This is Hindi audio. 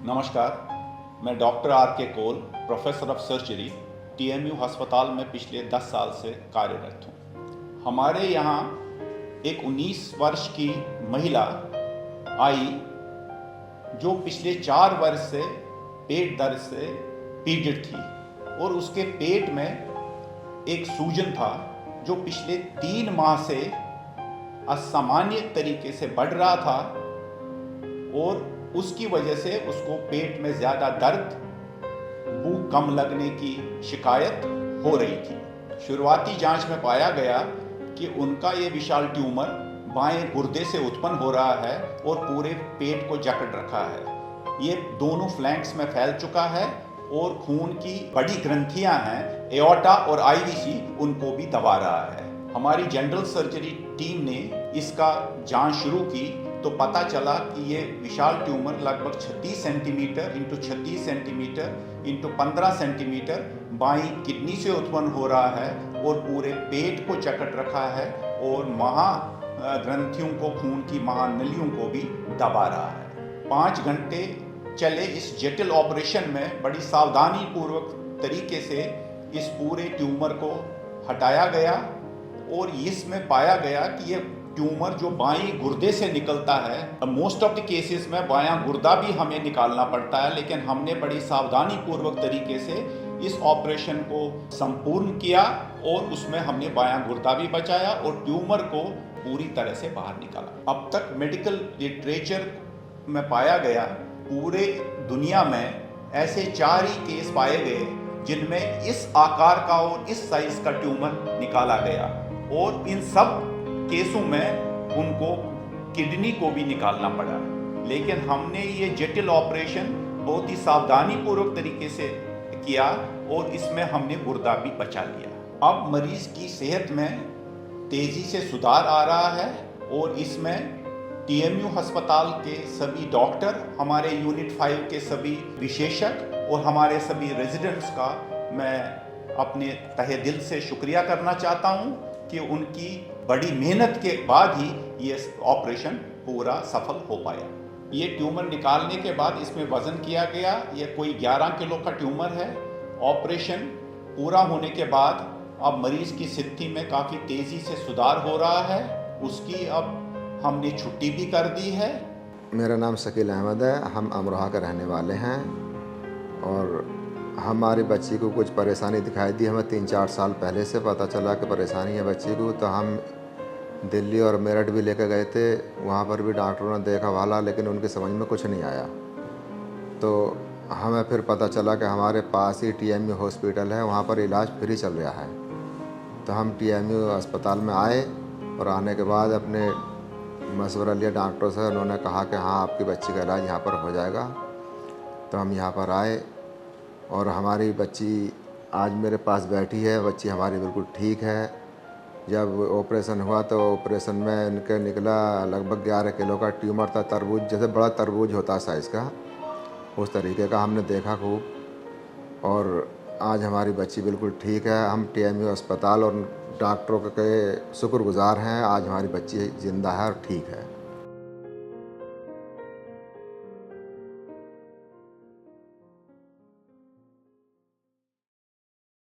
नमस्कार, मैं डॉक्टर आर के कोल, प्रोफेसर ऑफ सर्जरी, टीएमयू अस्पताल में पिछले 10 साल से कार्यरत हूँ। हमारे यहाँ एक 19 वर्ष की महिला आई जो पिछले 4 वर्ष से पेट दर्द से पीड़ित थी और उसके पेट में एक सूजन था जो पिछले 3 माह से असामान्य तरीके से बढ़ रहा था और उसकी वजह से उसको पेट में ज़्यादा दर्द, भूख कम लगने की शिकायत हो रही थी। शुरुआती जांच में पाया गया कि उनका ये विशाल ट्यूमर बाएं गुर्दे से उत्पन्न हो रहा है और पूरे पेट को जकड़ रखा है। ये दोनों फ्लैंक्स में फैल चुका है और खून की बड़ी ग्रंथियां हैं, एओर्टा और आईवीसी, उनको भी दबा रहा है। हमारी जनरल सर्जरी टीम ने इसका जांच शुरू की तो पता चला कि ये विशाल ट्यूमर लगभग 36 centimetre into 36 centimetre into 15 centimetre बाईं किडनी से उत्पन्न हो रहा है और पूरे पेट को जकड़ रखा है और महाग्रंथियों को, खून की महानलियों को भी दबा रहा है। 5 घंटे चले इस जटिल ऑपरेशन में बड़ी सावधानी पूर्वक तरीके से इस पूरे ट्यूमर को हटाया गया और इसमें पाया गया कि ये ट्यूमर जो बाईं गुर्दे से निकलता है, मोस्ट ऑफ द केसेस में बायां गुर्दा भी हमें निकालना पड़ता है, लेकिन हमने बड़ी सावधानी पूर्वक तरीके से इस ऑपरेशन को संपूर्ण किया और उसमें हमने बायां गुर्दा भी बचाया और ट्यूमर को पूरी तरह से बाहर निकाला। अब तक मेडिकल लिटरेचर में पाया गया पूरे दुनिया में ऐसे 4 ही केस पाए गए जिनमें इस आकार का और इस साइज का ट्यूमर निकाला गया और इन सब केसों में उनको किडनी को भी निकालना पड़ा। लेकिन हमने ये जटिल ऑपरेशन बहुत ही सावधानी पूर्वक तरीके से किया और इसमें हमने गुर्दा भी बचा लिया। अब मरीज की सेहत में तेजी से सुधार आ रहा है और इसमें टीएमयू अस्पताल के सभी डॉक्टर, हमारे यूनिट 5 के सभी विशेषज्ञ और हमारे सभी रेजिडेंट्स का मैं अपने तहे दिल से शुक्रिया करना चाहता हूं कि उनकी बड़ी मेहनत के बाद ही ये ऑपरेशन पूरा सफल हो पाया। ये ट्यूमर निकालने के बाद इसमें वज़न किया गया, ये कोई 11 किलो का ट्यूमर है। ऑपरेशन पूरा होने के बाद अब मरीज की स्थिति में काफ़ी तेज़ी से सुधार हो रहा है। उसकी अब हमने छुट्टी भी कर दी है। मेरा नाम शकील अहमद है, हम अमरोहा के रहने वाले हैं और हमारी बच्ची को कुछ परेशानी दिखाई दी। हमें 3-4 साल पहले से पता चला कि परेशानी है बच्ची को, तो हम दिल्ली और मेरठ भी लेकर गए थे। वहाँ पर भी डॉक्टरों ने देखा भाला, लेकिन उनकी समझ में कुछ नहीं आया। तो हमें फिर पता चला कि हमारे पास ही टीएमयू हॉस्पिटल है, वहाँ पर इलाज फ्री चल रहा है। तो हम टीएमयू अस्पताल में आए और आने के बाद अपने मशवरा लिया डॉक्टरों से। उन्होंने कहा कि हाँ, आपकी बच्ची का इलाज यहाँ पर हो जाएगा। तो हम यहाँ पर आए और हमारी बच्ची आज मेरे पास बैठी है। बच्ची हमारी बिल्कुल ठीक है। जब ऑपरेशन हुआ तो ऑपरेशन में इनके निकला लगभग 11 किलो का ट्यूमर था, तरबूज जैसे बड़ा तरबूज होता है साइज़ का, उस तरीके का हमने देखा खूब। और आज हमारी बच्ची बिल्कुल ठीक है। हम टीएमयू अस्पताल और डॉक्टरों के शुक्रगुजार हैं। आज हमारी बच्ची ज़िंदा है और ठीक है।